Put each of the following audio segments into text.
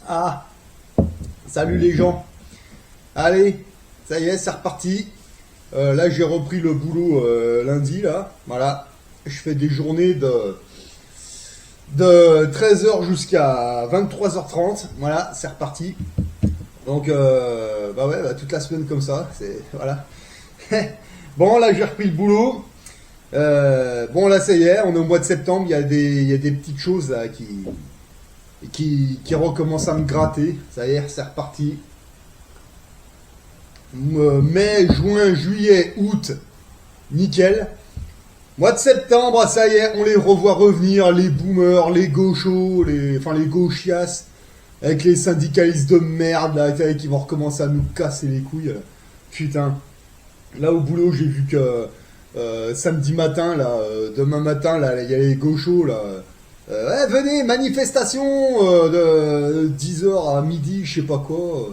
Ah, salut les gens. Allez, ça y est, c'est reparti. Là, j'ai repris le boulot lundi, là. Voilà. Je fais des journées de 13h jusqu'à 23h30. Voilà, c'est reparti. Donc, bah ouais, bah, toute la semaine comme ça. C'est, voilà. Bon, là, j'ai repris le boulot. Bon, là, ça y est, on est au mois de septembre. Il y a des petites choses là qui recommencent à me gratter. Ça y est, c'est reparti. Mai, juin, juillet, août, nickel. Mois de septembre, ça y est, on les revoit revenir, les boomers, les gauchos, les gauchias, avec les syndicalistes de merde, là, qui vont recommencer à nous casser les couilles. Putain. Là, au boulot, j'ai vu que samedi matin, là, demain matin, là, il y a les gauchos, là. Ouais, venez, manifestation de 10h à midi, je sais pas quoi.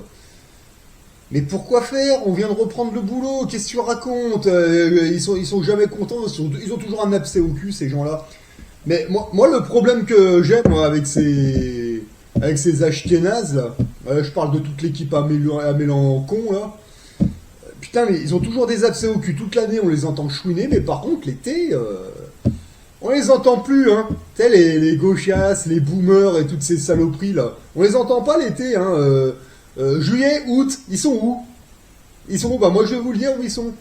Mais pourquoi faire? On vient de reprendre le boulot, qu'est-ce que tu racontes? Ils sont jamais contents, ils ont toujours un abcès au cul, ces gens-là. Mais moi le problème que j'ai, moi, avec ces ashkénazes, là, je parle de toute l'équipe à Mélenchon, là. Putain, mais ils ont toujours des abcès au cul toute l'année, on les entend chouiner, mais par contre, l'été, on les entend plus, hein. Tu sais, les gauchias, les boomers et toutes ces saloperies, là. On les entend pas l'été, hein. Juillet, août, ils sont où? Ils sont où? Bah moi je vais vous le dire où ils sont.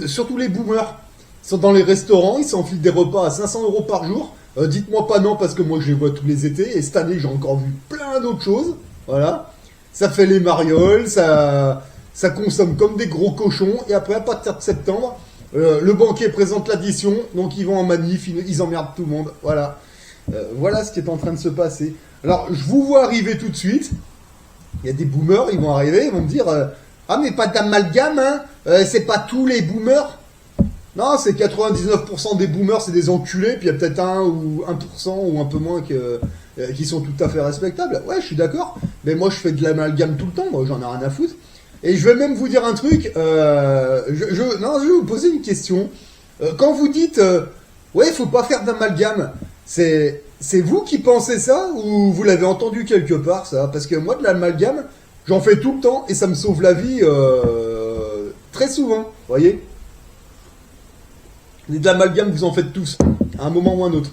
Surtout les boomers. Ils sont dans les restaurants, ils s'enfilent des repas à 500 € par jour. Dites-moi pas non parce que moi je les vois tous les étés. Et cette année j'ai encore vu plein d'autres choses. Voilà. Ça fait les marioles, ça consomme comme des gros cochons. Et après à partir de septembre, le banquier présente l'addition. Donc ils vont en manif, ils emmerdent tout le monde. Voilà. Voilà ce qui est en train de se passer. Alors je vous vois arriver tout de suite. Il y a des boomers, ils vont arriver, ils vont me dire ah mais pas d'amalgame, hein, c'est pas tous les boomers. Non, c'est 99% des boomers, c'est des enculés, puis il y a peut-être 1 ou 1% ou un peu moins qui sont tout à fait respectables. Ouais, je suis d'accord, mais moi je fais de l'amalgame tout le temps, moi j'en ai rien à foutre. Et je vais même vous dire un truc, non, je vais vous poser une question. Quand vous dites ouais, faut pas faire d'amalgame, c'est vous qui pensez ça ou vous l'avez entendu quelque part ça? Parce que moi de l'amalgame, j'en fais tout le temps et ça me sauve la vie très souvent, voyez. Et de l'amalgame vous en faites tous, à un moment ou un autre.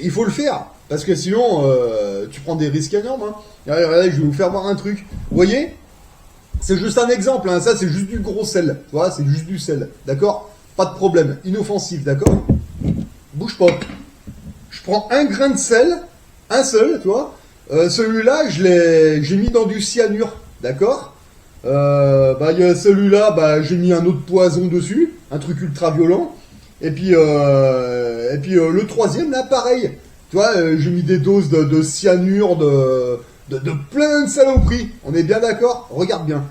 Il faut le faire, parce que sinon tu prends des risques énormes. Hein. Regardez, je vais vous faire voir un truc. Vous voyez? C'est juste un exemple, hein. Ça c'est juste du gros sel, tu vois, c'est juste du sel, d'accord? Pas de problème, inoffensif, d'accord? Bouge pas. Je prends un grain de sel, un seul, tu vois. Celui-là, j'ai mis dans du cyanure, d'accord. Bah, y a celui-là, bah, j'ai mis un autre poison dessus, un truc ultra violent. Et puis le troisième, là, pareil. Tu vois, j'ai mis des doses de cyanure, de plein de saloperies. On est bien d'accord? Regarde bien.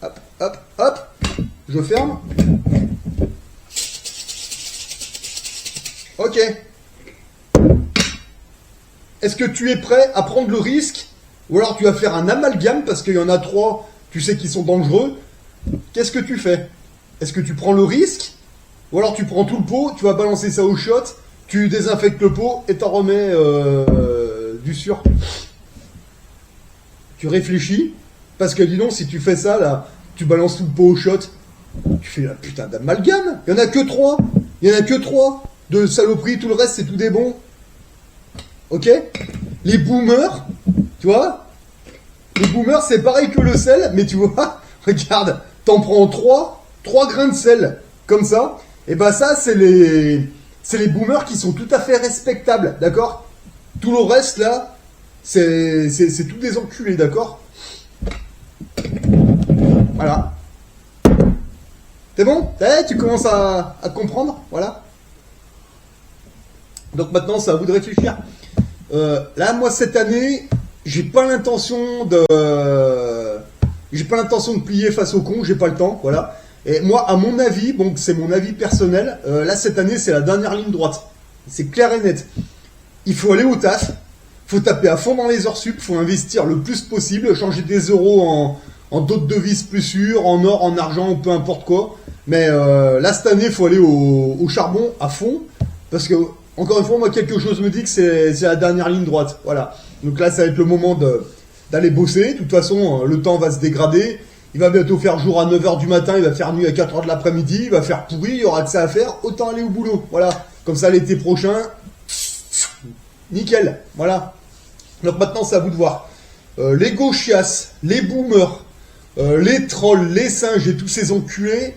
Hop, hop, hop. Je ferme. Ok. Est-ce que tu es prêt à prendre le risque? Ou alors tu vas faire un amalgame parce qu'il y en a 3, tu sais qu'ils sont dangereux. Qu'est-ce que tu fais? Est-ce que tu prends le risque? Ou alors tu prends tout le pot, tu vas balancer ça au shot, tu désinfectes le pot et t'en remets du sûr. Tu réfléchis, parce que dis donc, si tu fais ça, là, tu balances tout le pot au shot, tu fais la putain d'amalgame. Il y en a que 3. Il y en a que 3 de saloperies, tout le reste c'est tout des bons. Ok? Les boomers, tu vois? Les boomers, c'est pareil que le sel, mais tu vois, regarde, t'en prends 3 grains de sel, comme ça, et bah ça, c'est les boomers qui sont tout à fait respectables, d'accord? Tout le reste, là, c'est tout des enculés, d'accord? Voilà. C'est bon? Tu commences à comprendre? Voilà. Donc maintenant, c'est à vous de réfléchir. Là, moi, cette année, j'ai pas l'intention de plier face au con, j'ai pas le temps, voilà. Et moi, à mon avis, donc c'est mon avis personnel, là, cette année, c'est la dernière ligne droite. C'est clair et net. Il faut aller au taf, faut taper à fond dans les heures sup, faut investir le plus possible, changer des euros en d'autres devises plus sûres, en or, en argent, ou peu importe quoi. Mais là, cette année, il faut aller au charbon à fond, parce que encore une fois, moi, quelque chose me dit que c'est la dernière ligne droite. Voilà. Donc là, ça va être le moment d'aller bosser. De toute façon, le temps va se dégrader. Il va bientôt faire jour à 9h du matin, il va faire nuit à 4h de l'après-midi, il va faire pourri, il y aura que ça à faire, autant aller au boulot. Voilà. Comme ça, l'été prochain, nickel. Voilà. Donc maintenant, c'est à vous de voir. Les gauchias, les boomers, les trolls, les singes et tous ces enculés,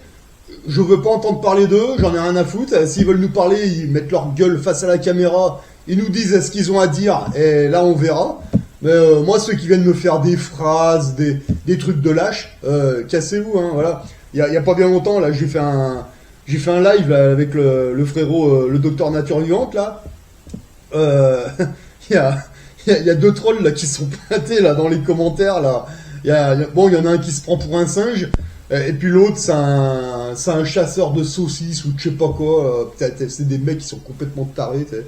je veux pas entendre parler d'eux, j'en ai rien à foutre. S'ils veulent nous parler, ils mettent leur gueule face à la caméra, ils nous disent ce qu'ils ont à dire, et là on verra. Mais moi, ceux qui viennent me faire des phrases, des trucs de lâche, cassez-vous, hein, voilà. Il y a pas bien longtemps, là, j'ai fait un live là, avec le frérot, le docteur Nature Vivante, là. Il y a deux trolls là qui sont pointés là dans les commentaires là. Bon, il y en a un qui se prend pour un singe, et puis l'autre c'est un chasseur de saucisses ou je sais pas quoi. Peut-être c'est des mecs qui sont complètement tarés. T'sais.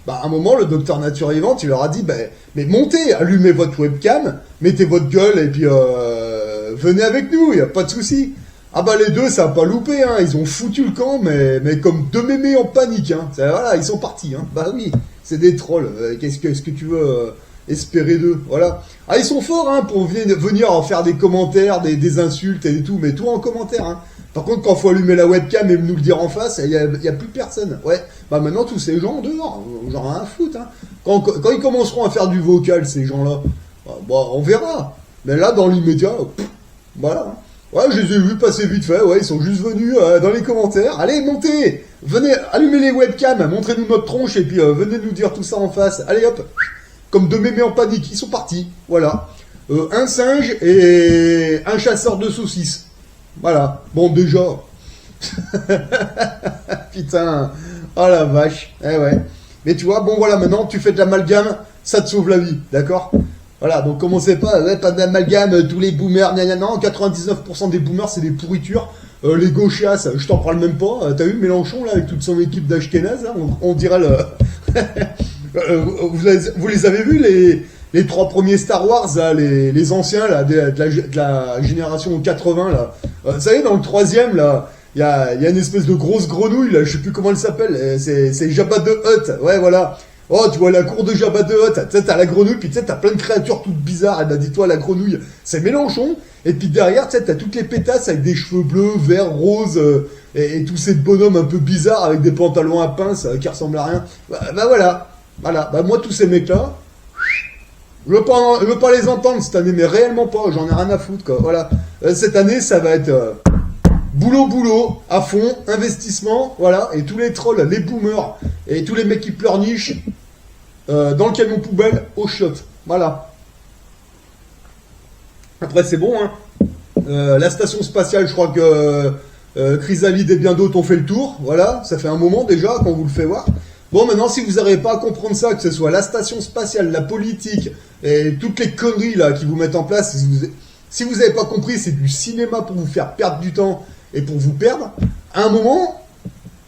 Bah, à un moment, le docteur Nature Vivante, il leur a dit, bah, mais montez, allumez votre webcam, mettez votre gueule et puis venez avec nous, il y a pas de souci. Ah bah les deux, ça a pas loupé, hein. Ils ont foutu le camp, mais comme deux mémés en panique, hein. Voilà, ils sont partis, hein. Bah oui, c'est des trolls. Qu'est-ce que tu veux espérer d'eux? Voilà. Ah, ils sont forts, hein, pour venir en faire des commentaires, des insultes et tout, mais tout en commentaire, hein. Par contre, quand faut allumer la webcam et nous le dire en face, il y a plus personne. Ouais. Bah maintenant, tous ces gens dehors, j'en ai rien à foutre, hein. Quand ils commenceront à faire du vocal, ces gens-là, bah, on verra. Mais là, dans l'immédiat, voilà. Ouais, je les ai vus passer vite fait, ouais, ils sont juste venus dans les commentaires. Allez, montez, venez, allumez les webcams, montrez-nous notre tronche et puis venez nous dire tout ça en face. Allez hop, comme deux mémés en panique, ils sont partis, voilà. Un singe et un chasseur de saucisses. Voilà, bon déjà. Putain, oh la vache, eh ouais. Mais tu vois, bon voilà, maintenant tu fais de l'amalgame, ça te sauve la vie, d'accord? Voilà, donc commencez pas, ouais, pas d'amalgame, tous les boomers, non, 99% des boomers c'est des pourritures. Les gauchias, je t'en parle même pas. T'as vu Mélenchon là avec toute son équipe d'Ashkenaz, là, on dirait le. Vous les avez vus les trois premiers Star Wars, là, les anciens là, de la génération 80 là. Vous savez, dans le troisième là, il y a une espèce de grosse grenouille là, je sais plus comment elle s'appelle. C'est Jabba the Hutt, ouais voilà. Oh, tu vois la cour de Jabba the Hutt, tu sais, t'as la grenouille, puis tu sais, t'as plein de créatures toutes bizarres, et bah dis-toi, la grenouille, c'est Mélenchon, et puis derrière, tu sais, t'as toutes les pétasses avec des cheveux bleus, verts, roses, et tous ces bonhommes un peu bizarres avec des pantalons à pince qui ressemblent à rien. Bah voilà, bah moi, tous ces mecs-là, je veux pas les entendre cette année, mais réellement pas, j'en ai rien à foutre, quoi, voilà. Cette année, ça va être boulot, à fond, investissement, voilà, et tous les trolls, les boomers, et tous les mecs qui pleurnichent, dans le camion poubelle, au shot. Voilà. Après, c'est bon, hein. La station spatiale, je crois que Chrysalide et bien d'autres ont fait le tour. Voilà, ça fait un moment déjà qu'on vous le fait voir. Bon, maintenant, si vous n'arrivez pas à comprendre ça, que ce soit la station spatiale, la politique, et toutes les conneries là qui vous mettent en place, si vous n'avez pas compris, c'est du cinéma pour vous faire perdre du temps et pour vous perdre, à un moment...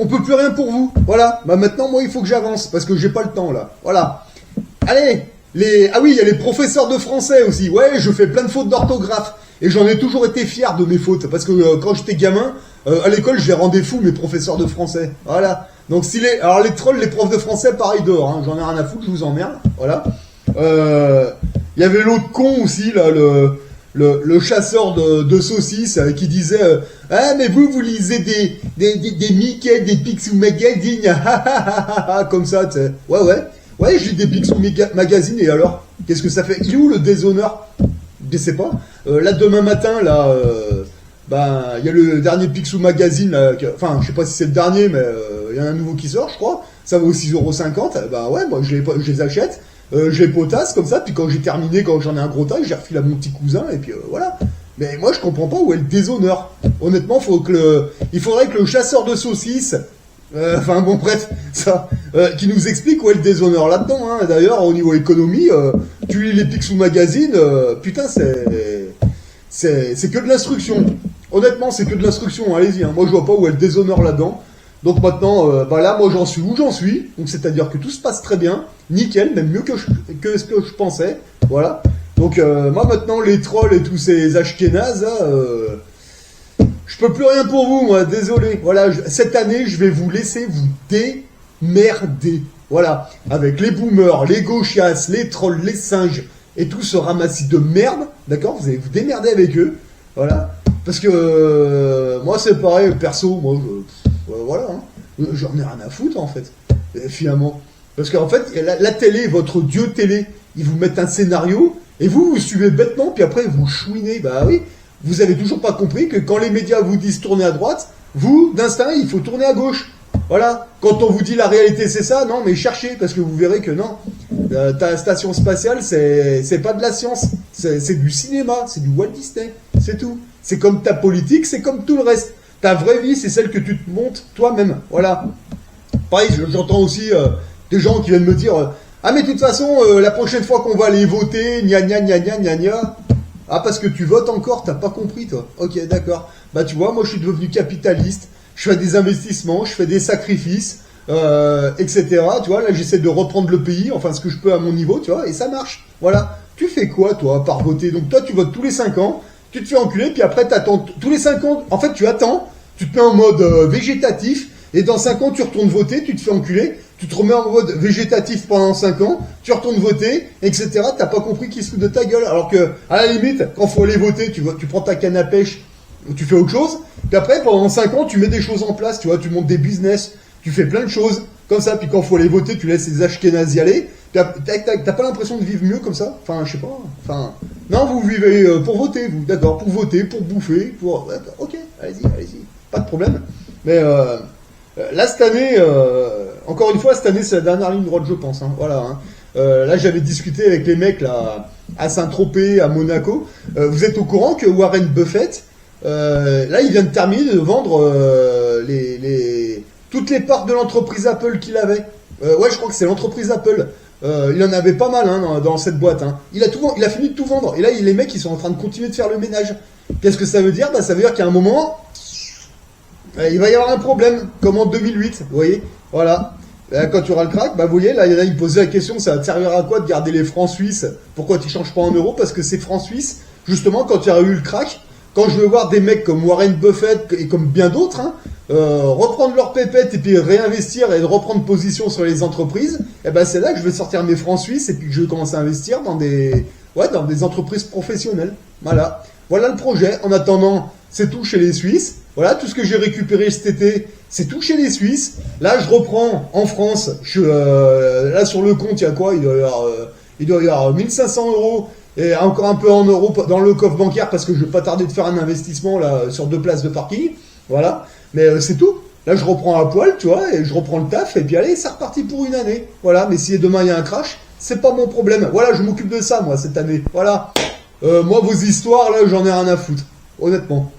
on peut plus rien pour vous. Voilà. Bah maintenant, moi, il faut que j'avance parce que j'ai pas le temps là. Voilà. Allez. Ah oui, il y a les professeurs de français aussi. Ouais, je fais plein de fautes d'orthographe et j'en ai toujours été fier de mes fautes parce que quand j'étais gamin, à l'école, je les rendais fous mes professeurs de français. Voilà. Donc alors les trolls, les profs de français, pareil dehors. Hein. J'en ai rien à foutre, je vous emmerde. Voilà. Il y avait l'autre con aussi là, le chasseur de saucisses qui disait ah mais vous lisez des Mickey, des Picsou Magazine, comme ça, tu sais. Ouais, j'ai des Picsou Magazine et alors qu'est-ce que ça fait? Il est où le déshonneur? Je sais pas. Là demain matin là, il y a le dernier Picsou Magazine là, enfin je sais pas si c'est le dernier mais il y a un nouveau qui sort je crois. Ça vaut 6,50 €. Bah ouais, moi je les achète. Je les potasse comme ça, puis quand j'ai terminé, quand j'en ai un gros tas, je les refile à mon petit cousin, et puis voilà. Mais moi, je comprends pas où est le déshonneur. Honnêtement, il faudrait que le chasseur de saucisses, enfin bon, bref, ça, qui nous explique où est le déshonneur là-dedans. Hein. D'ailleurs, au niveau économie, tu lis les Picsou Magazine, putain, c'est que de l'instruction. Honnêtement, c'est que de l'instruction, allez-y. Hein. Moi, je vois pas où est le déshonneur là-dedans. Donc maintenant, là, moi j'en suis où j'en suis. Donc c'est-à-dire que tout se passe très bien, nickel, même mieux que ce que je pensais. Voilà. Donc moi maintenant, les trolls et tous ces ashkénazes, je peux plus rien pour vous, moi, désolé. Voilà, cette année, je vais vous laisser vous démerder. Voilà, avec les boomers, les gauchias, les trolls, les singes et tout ce ramassis de merde, d'accord? Vous allez vous démerder avec eux, voilà. Parce que moi c'est pareil, perso, moi voilà, hein. J'en ai rien à foutre en fait, finalement. Parce qu'en fait, la télé, votre dieu télé, ils vous mettent un scénario, et vous suivez bêtement, puis après vous chouinez, bah oui. Vous avez toujours pas compris que quand les médias vous disent tourner à droite, vous, d'instinct, il faut tourner à gauche. Voilà. Quand on vous dit la réalité c'est ça, non mais cherchez, parce que vous verrez que non. Ta station spatiale, c'est pas de la science, c'est du cinéma, c'est du Walt Disney, c'est tout. C'est comme ta politique, c'est comme tout le reste. Ta vraie vie, c'est celle que tu te montes toi-même. Voilà. Pareil, j'entends aussi des gens qui viennent me dire ah mais de toute façon, la prochaine fois qu'on va aller voter, gna gna gna gna gna gna. Ah parce que tu votes encore, t'as pas compris toi. Ok, d'accord. Bah tu vois, moi je suis devenu capitaliste, je fais des investissements, je fais des sacrifices, etc. Tu vois, là j'essaie de reprendre le pays, enfin ce que je peux à mon niveau, tu vois, et ça marche. Voilà. Tu fais quoi toi, à part voter? Donc toi tu votes tous les 5 ans, tu te fais enculer, puis après t'attends tous les 5 ans, en fait tu attends, tu te mets en mode végétatif, et dans 5 ans tu retournes voter, tu te fais enculer, tu te remets en mode végétatif pendant 5 ans, tu retournes voter, etc. T'as pas compris qui se fout de ta gueule. Alors que, à la limite, quand faut aller voter, tu prends ta canne à pêche, tu fais autre chose, puis après, pendant 5 ans, tu mets des choses en place, tu vois, tu montes des business, tu fais plein de choses, comme ça, puis quand faut aller voter, tu laisses les ashkénazes y aller, puis t'as pas l'impression de vivre mieux comme ça? Enfin, je sais pas, enfin... Non, vous vivez pour voter, vous, d'accord, pour voter, pour bouffer, pour... Ok, allez-y, pas de problème. Mais, là, cette année, encore une fois, cette année, c'est la dernière ligne droite, je pense. Hein, voilà. Hein. Là, j'avais discuté avec les mecs là, à Saint-Tropez, à Monaco. Vous êtes au courant que Warren Buffett, là, il vient de terminer de vendre toutes les parts de l'entreprise Apple qu'il avait. Ouais, je crois que c'est l'entreprise Apple. Il en avait pas mal hein, dans cette boîte. Hein. Il a fini de tout vendre. Et là, les mecs, ils sont en train de continuer de faire le ménage. Qu'est-ce que ça veut dire? Bah, ça veut dire qu'à un moment... il va y avoir un problème, comme en 2008, vous voyez, voilà. Là, quand tu auras le crack, bah vous voyez, là, il y en a qui me posaient la question, ça va te servir à quoi de garder les francs suisses? Pourquoi tu changes pas en euros? Parce que ces francs suisses, justement, quand il y aura eu le crack, quand je veux voir des mecs comme Warren Buffett et comme bien d'autres, hein, reprendre leur pépette et puis réinvestir et reprendre position sur les entreprises, et ben c'est là que je vais sortir mes francs suisses et puis que je vais commencer à investir dans dans des entreprises professionnelles. Voilà. Voilà le projet. En attendant, c'est tout chez les Suisses. Voilà, tout ce que j'ai récupéré cet été, c'est tout chez les Suisses. Là, je reprends en France. Là, sur le compte, il y a quoi? Il doit y avoir 1500 euros et encore un peu en euros dans le coffre bancaire parce que je vais pas tarder de faire un investissement là sur 2 places de parking. Voilà. Mais c'est tout. Là, je reprends à poil, tu vois, et je reprends le taf, et puis allez, c'est reparti pour une année. Voilà. Mais si demain il y a un crash, c'est pas mon problème. Voilà, je m'occupe de ça, moi, cette année. Voilà. Moi, vos histoires, là, j'en ai rien à foutre. Honnêtement.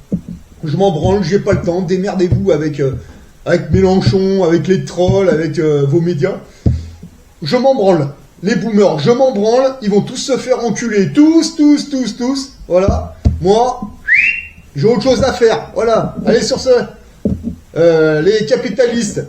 Je m'en branle, j'ai pas le temps. Démerdez-vous avec Mélenchon, avec les trolls, avec vos médias. Je m'en branle. Les boomers, je m'en branle. Ils vont tous se faire enculer. Tous. Voilà. Moi, j'ai autre chose à faire. Voilà. Allez, sur ce, les capitalistes,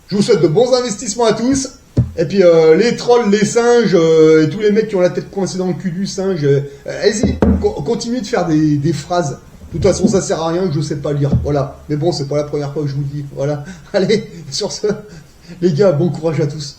je vous souhaite de bons investissements à tous. Et puis les trolls, les singes, et tous les mecs qui ont la tête coincée dans le cul du singe, allez-y, continuez de faire des phrases. De toute façon, ça sert à rien, je sais pas lire. Voilà. Mais bon, c'est pas la première fois que je vous le dis. Voilà. Allez, sur ce, les gars, bon courage à tous.